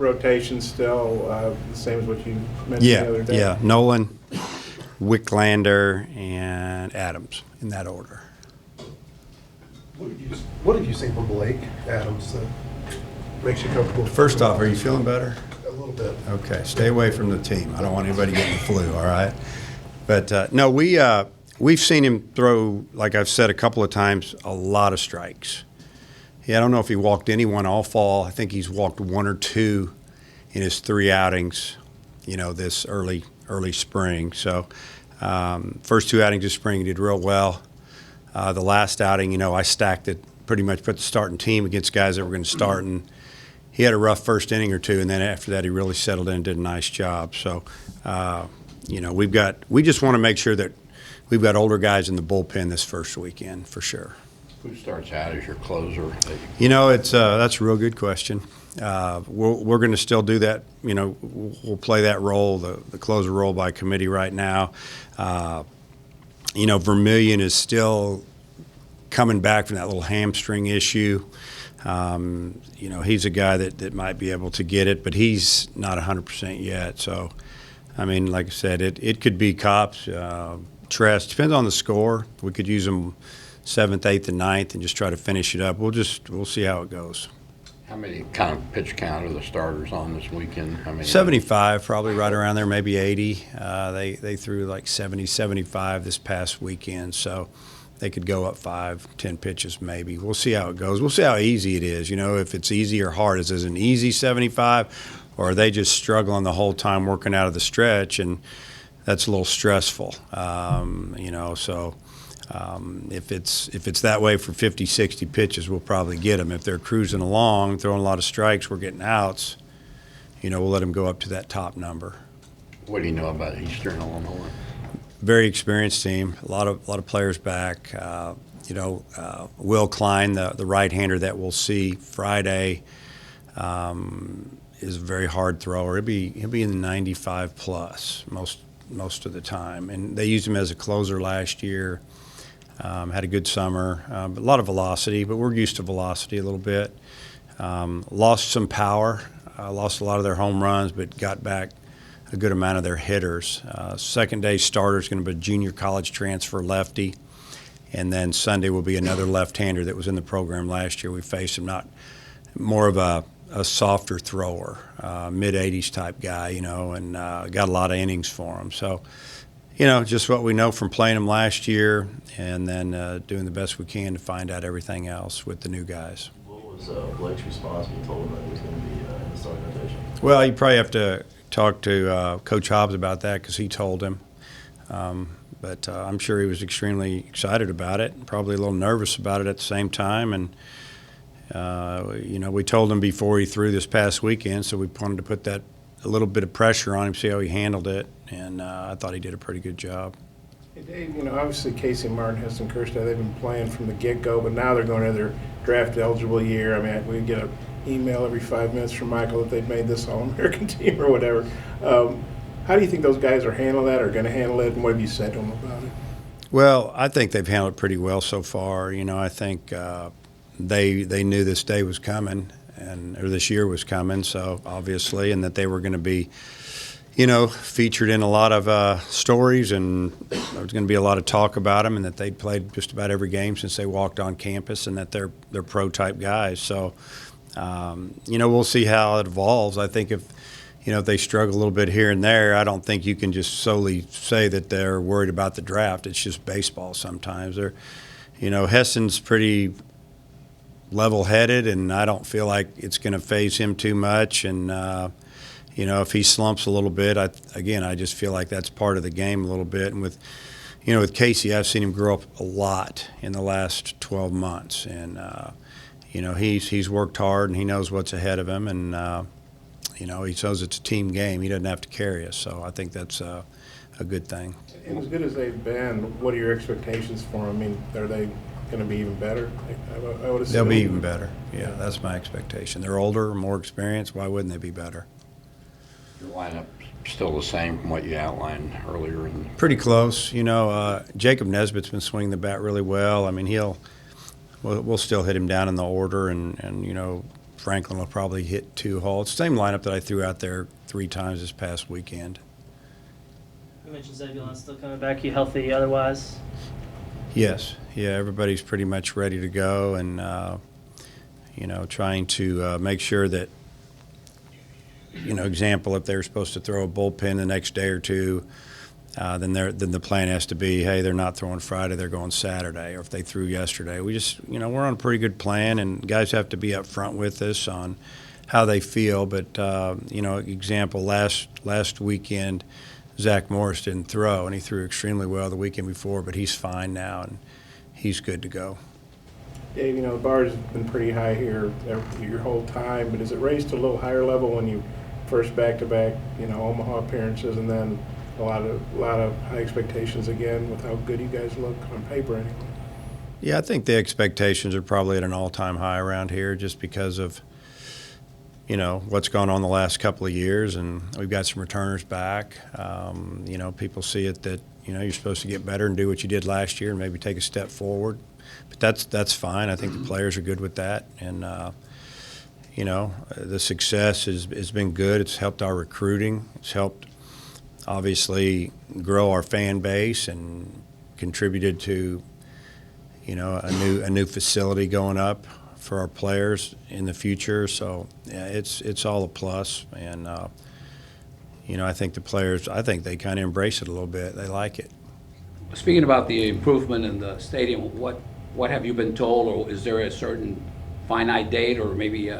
Rotation still the same as what you mentioned the other day? Yeah, Noland, Wicklander, and Adams in that order. What did you say from Blake Adams that makes you comfortable? First off, are you feeling better? A little bit. Okay, stay away from the team. I don't want anybody getting the flu, all right? But, no, we've seen him throw, like I've said a couple of times, a lot of strikes. Yeah, I don't know if he walked anyone all fall. I think he's walked one or two in his 3 outings, this early spring. So first 2 outings of spring he did real well. The last outing, I stacked it, pretty much put the starting team against guys that were going to start, and he had a rough first inning or two, and then after that he really settled in and did a nice job. So, we just want to make sure that we've got older guys in the bullpen this first weekend for sure. Who starts out as your closer? That's a real good question. We're going to still do that. We'll play that role, the closer role by committee right now. Vermillion is still coming back from that little hamstring issue. He's a guy that might be able to get it, but he's not 100% yet. So, like I said, it could be Cops, Tress. Depends on the score. We could use him 7th, 8th, and 9th and just try to finish it up. We'll see how it goes. How many kind of pitch count are the starters on this weekend? 75, probably right around there, maybe 80. They threw like 70, 75 this past weekend, so they could go up 5, 10 pitches maybe. We'll see how it goes. We'll see how easy it is. If it's easy or hard. Is it an easy 75, or are they just struggling the whole time working out of the stretch, and that's a little stressful. If it's that way for 50, 60 pitches, we'll probably get them. If they're cruising along, throwing a lot of strikes, we're getting outs, we'll let them go up to that top number. What do you know about Eastern Illinois? Very experienced team. A lot of players back. Will Klein, the right-hander that we'll see Friday, is a very hard thrower. He'll be in the 95 plus most of the time, and they used him as a closer last year. Had a good summer, a lot of velocity, but we're used to velocity a little bit. Lost some power, lost a lot of their home runs, but got back a good amount of their hitters. Second day starter is going to be a junior college transfer lefty, and then Sunday will be another left-hander that was in the program last year. We faced him, not more of a softer thrower, mid-80s type guy, and got a lot of innings for him. So, just what we know from playing them last year, and then doing the best we can to find out everything else with the new guys. What was Blake's response when you told him that he was going to be in the starting rotation? Well, you probably have to talk to Coach Hobbs about that because he told him. But I'm sure he was extremely excited about it, probably a little nervous about it at the same time. And, we told him before he threw this past weekend, so we wanted to put that a little bit of pressure on him, see how he handled it. And I thought he did a pretty good job. Hey, Dave, obviously Casey Martin, Heston Kirstad, they've been playing from the get-go, but now they're going to their draft-eligible year. We get an email every 5 minutes from Michael that they've made this All-American team or whatever. How do you think those guys are handling that, or going to handle it, and what have you said to them about it? Well, I think they've handled it pretty well so far. I think they knew this day was coming, or this year was coming, so obviously, and that they were going to be featured in a lot of stories, and there was going to be a lot of talk about them, and that they'd played just about every game since they walked on campus, and that they're pro-type guys. So, we'll see how it evolves. I think if they struggle a little bit here and there, I don't think you can just solely say that they're worried about the draft. It's just baseball sometimes. Heston's pretty level-headed, and I don't feel like it's going to faze him too much. And if he slumps a little bit, I just feel like that's part of the game a little bit. And with Casey, I've seen him grow up a lot in the last 12 months, and he's worked hard, and he knows what's ahead of him, and he knows it's a team game. He doesn't have to carry us, so I think that's a good thing. And as good as they've been, what are your expectations for them? Are they going to be even better? I would assume they'll be even better. Yeah, that's my expectation. They're older, more experienced. Why wouldn't they be better? Your lineup still the same from what you outlined earlier? Pretty close. Jacob Nesbitt's been swinging the bat really well. We'll still hit him down in the order, and Franklin will probably hit 2 holes. Same lineup that I threw out there 3 times this past weekend. You mentioned Zebulon still coming back. You healthy otherwise? Yes, yeah, everybody's pretty much ready to go, and trying to make sure that, example, if they're supposed to throw a bullpen the next day or two, then the plan has to be, hey, they're not throwing Friday, they're going Saturday, or if they threw yesterday. We just, we're on a pretty good plan, and guys have to be up front with us on how they feel. But, example, last weekend, Zach Morris didn't throw, and he threw extremely well the weekend before, but he's fine now, and he's good to go. Dave, the bar's been pretty high here your whole time, but is it raised to a little higher level when you first back-to-back, Omaha appearances, and then a lot of high expectations again with how good you guys look on paper anyway? Yeah, I think the expectations are probably at an all-time high around here just because of, what's gone on the last couple of years, and we've got some returners back. People see it that, you're supposed to get better and do what you did last year and maybe take a step forward. But that's fine. I think the players are good with that. And, the success has been good. It's helped our recruiting. It's helped, obviously, grow our fan base and contributed to, a new facility going up for our players in the future. So yeah, it's all a plus, and I think the players, they kind of embrace it a little bit. They like it. Speaking about the improvement in the stadium, what have you been told, or is there a certain finite date, or maybe?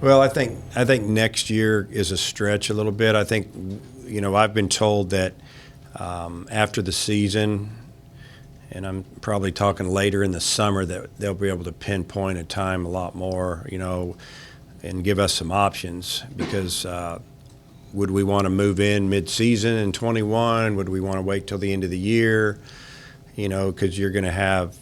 Well, I think next year is a stretch a little bit. I think I've been told that after the season, and I'm probably talking later in the summer, that they'll be able to pinpoint a time a lot more, and give us some options, because would we want to move in mid-season in 21? Would we want to wait till the end of the year? Because you're going to have,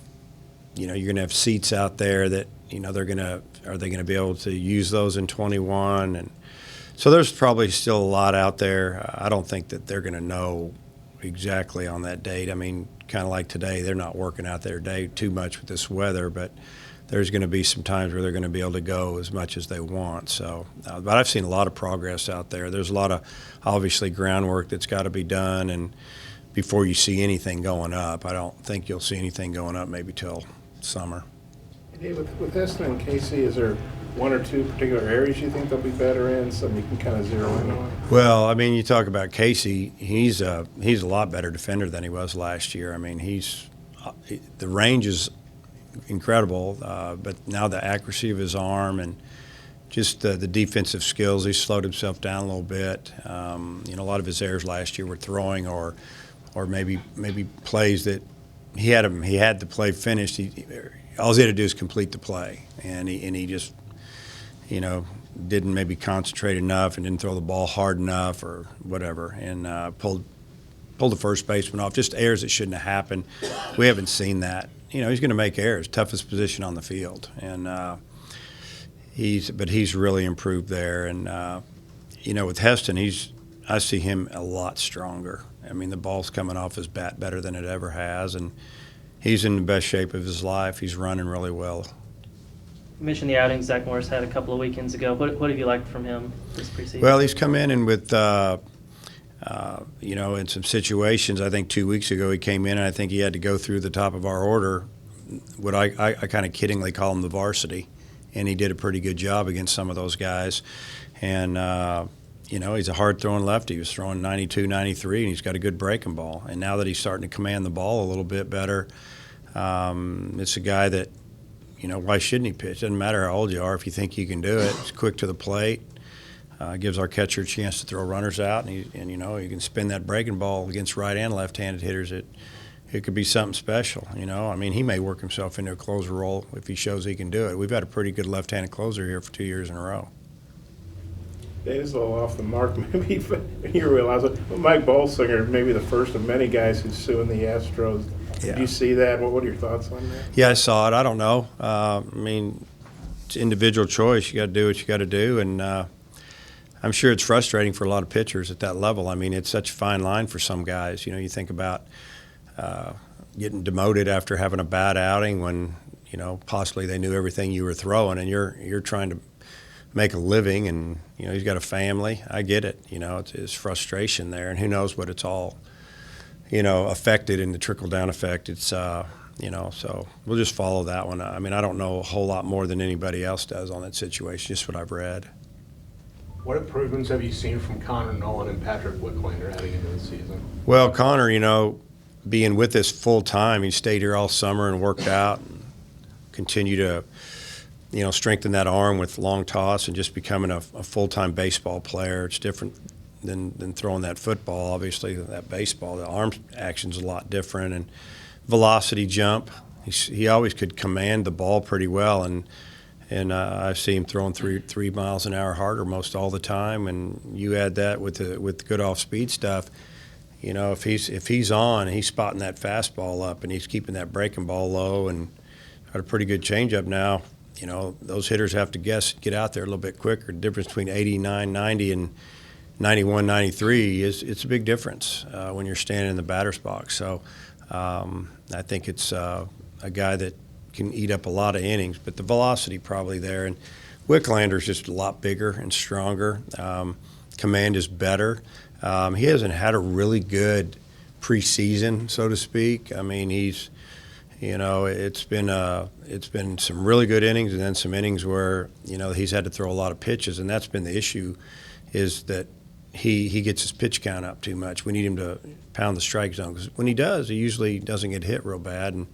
seats out there that, are they going to be able to use those in 21? And so there's probably still a lot out there. I don't think that they're going to know exactly on that date. I mean, kind of like today, they're not working out their day too much with this weather, but there's going to be some times where they're going to be able to go as much as they want. So, but I've seen a lot of progress out there. There's a lot of, obviously, groundwork that's got to be done, and before you see anything going up, I don't think you'll see anything going up maybe till summer. Hey, with Heston and Casey, is there one or two particular areas you think they'll be better in, something you can kind of zero in on? Well, I mean, you talk about Casey, he's a lot better defender than he was last year. I mean, the range is incredible, but now the accuracy of his arm and just the defensive skills, he's slowed himself down a little bit. A lot of his errors last year were throwing or maybe plays that he had the play finished. All he had to do is complete the play, and he just didn't maybe concentrate enough and didn't throw the ball hard enough or whatever, and pulled the first baseman off. Just errors that shouldn't have happened. We haven't seen that. He's going to make errors. Toughest position on the field, and he's really improved there. And with Heston, I see him a lot stronger. I mean, the ball's coming off his bat better than it ever has, and he's in the best shape of his life. He's running really well. You mentioned the outings Zach Morris had a couple of weekends ago. What have you liked from him this preseason? Well, he's come in and with, in some situations, I think 2 weeks ago he came in and I think he had to go through the top of our order, what I kind of kiddingly call him the varsity, and he did a pretty good job against some of those guys. And, he's a hard-throwing lefty. He was throwing 92, 93, and he's got a good breaking ball. And now that he's starting to command the ball a little bit better, it's a guy that, why shouldn't he pitch? Doesn't matter how old you are. If you think you can do it, he's quick to the plate, gives our catcher a chance to throw runners out, and you can spin that breaking ball against right and left-handed hitters. It could be something special, I mean, he may work himself into a closer role if he shows he can do it. We've had a pretty good left-handed closer here for 2 years in a row. Dave is a little off the mark, maybe, but you realize it. But Mike Bolsinger, maybe the first of many guys who's suing the Astros. Yeah. Did you see that? What are your thoughts on that? Yeah, I saw it. I don't know. I mean, it's individual choice. You got to do what you got to do, and I'm sure it's frustrating for a lot of pitchers at that level. I mean, it's such a fine line for some guys. You think about getting demoted after having a bad outing when possibly they knew everything you were throwing, and you're trying to make a living, and he's got a family. I get it. It's his frustration there, and who knows what it's all affected in the trickle down effect. It's so we'll just follow that one. I mean, I don't know a whole lot more than anybody else does on that situation, just what I've read. What improvements have you seen from Connor Noland and Patrick Wicklander heading into the season? Well, Connor, being with us full time, he stayed here all summer and worked out and continued to strengthen that arm with long toss and just becoming a full-time baseball player. It's different than throwing that football. Obviously, that baseball, the arm action's a lot different. And velocity jump, he always could command the ball pretty well. And I see him throwing 3 miles an hour harder most all the time. And you add that with the good off-speed stuff. If he's on and he's spotting that fastball up and he's keeping that breaking ball low and got a pretty good changeup now. Those hitters have to get out there a little bit quicker. The difference between 89, 90, and 91, 93 it's a big difference when you're standing in the batter's box. So I think it's a guy that can eat up a lot of innings, but the velocity probably there. And Wicklander's just a lot bigger and stronger. Command is better. He hasn't had a really good preseason, so to speak. I mean, he's it's been some really good innings and then some innings where he's had to throw a lot of pitches, and that's been the issue, is that he gets his pitch count up too much. We need him to pound the strike zone, because when he does, he usually doesn't get hit real bad. And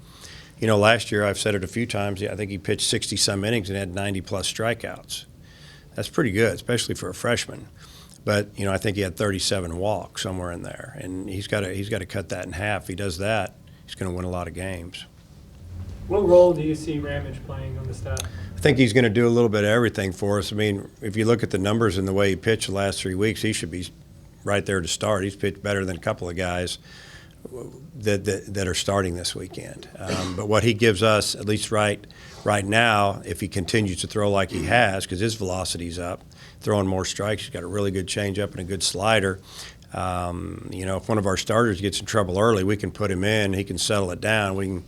last year, I've said it a few times, I think he pitched 60-some innings and had 90-plus strikeouts. That's pretty good, especially for a freshman. But I think he had 37 walks, somewhere in there, and he's got to cut that in half. If he does that, he's going to win a lot of games. What role do you see Ramage playing on the staff? I think he's going to do a little bit of everything for us. I mean, if you look at the numbers and the way he pitched the last 3 weeks, he should be right there to start. He's pitched better than a couple of guys that are starting this weekend. But what he gives us, at least right now, if he continues to throw like he has, because his velocity's up, throwing more strikes, he's got a really good changeup and a good slider. If one of our starters gets in trouble early, we can put him in. He can settle it down. We can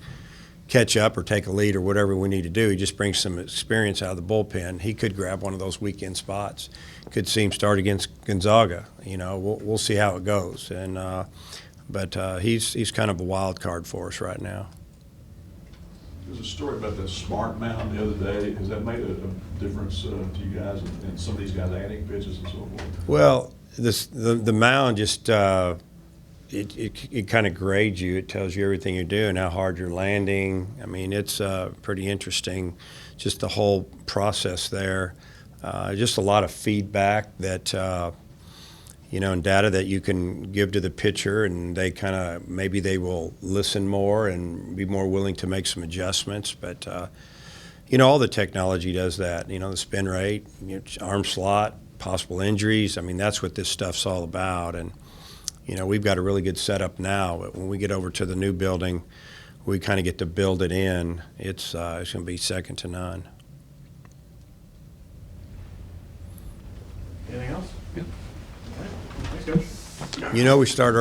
catch up or take a lead or whatever we need to do. He just brings some experience out of the bullpen. He could grab one of those weekend spots. Could see him start against Gonzaga. We'll see how it goes. But he's kind of a wild card for us right now. There's a story about the smart mound the other day. Has that made a difference to you guys and some of these guys adding pitches and so forth? Well, the mound just it kind of grades you. It tells you everything you're doing, how hard you're landing. I mean, it's pretty interesting, just the whole process there. Just a lot of feedback that and data that you can give to the pitcher, and they maybe they will listen more and be more willing to make some adjustments. But all the technology does that. The spin rate, arm slot, possible injuries. I mean, that's what this stuff's all about. And we've got a really good setup now. But when we get over to the new building, we kind of get to build it in. It's going to be second to none. Anything else? Yeah. All right. Thanks, guys. We start early.